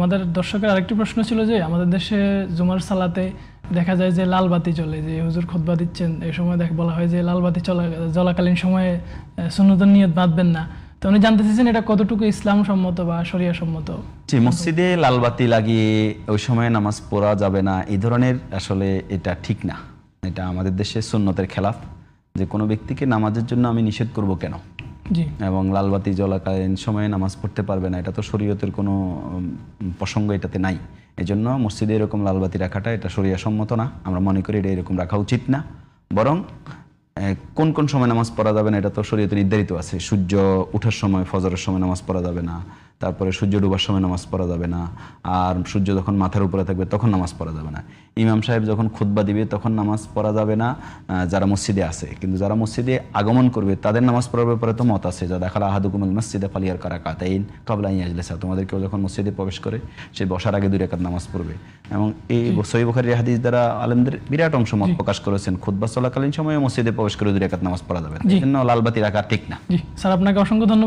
আমাদের দর্শকের আরেকটি প্রশ্ন ছিল যে আমাদের দেশে জুমার সালাতে দেখা যায় যে লাল বাতি জ্বলে, যে হুজুর খুতবা দিচ্ছেন এই সময় বলা হয় যে লাল বাতি জ্বলাকালীন সময়ে সুন্নতের নিয়ত বাঁধবেন না। তো উনি জানতে চাইছেন এটা কতটুকু ইসলাম সম্মত বা শরিয়া সম্মত। জি, মসজিদে লাল বাতি লাগিয়ে ওই সময় নামাজ পড়া যাবে না, এই ধরনের আসলে এটা ঠিক না। এটা আমাদের দেশে সুন্নতের খেলাফ। যে কোনো ব্যক্তিকে নামাজের জন্য আমি নিষেধ করব কেন, জি, এবং লাল বাতি জ্বলাকালীন সময়ে নামাজ পড়তে পারবে না, এটা তো শরীয়তের কোনো প্রসঙ্গ এটাতে নাই। এই জন্য মসজিদে এরকম লাল বাতি রাখাটা এটা শরিয়া সম্মত না। আমরা মনে করি এটা এরকম রাখা উচিত না। বরং কোন কোন সময় নামাজ পড়া যাবে না এটা তো শরীয়তে নির্ধারিত আছে। সূর্য ওঠার সময়, ফজরের সময় নামাজ পড়া যাবে না, তারপরে সূর্য ডুবার সময় নামাজ পড়া যাবে না, আর সূর্য যখন মাথার উপরে থাকবে তখন নামাজ পড়া যাবে না। ইমাম সাহেব যখন খুতবা দিবে তখন নামাজ পড়া যাবে না যারা মসজিদে আছে। কিন্তু যারা মসজিদে আগমন করবে তাদের নামাজ পড়ার ব্যাপারে তো মত আছে। যা দেখালা আহাদুকুমুল মসজিদে ফালিয়ার কারাকাতাইন ক্বাবলা আন ইয়াজলিসা, তোমাদের কেউ যখন মসজিদে প্রবেশ করে সে বসার আগে 2 রাকাত নামাজ পড়বে। এবং এই সহিহ বুখারীর হাদিস দ্বারা আলেমদের বিরাট অংশ মত প্রকাশ করেছেন খুতবা চলাকালীন সময়ে মসজিদে প্রবেশ করে 2 রাকাত নামাজ পড়া যাবে। এই জন্য লাল বাতি রাখা ঠিক না। জি স্যার, আপনাকে অসংখ্য ধন্যবাদ।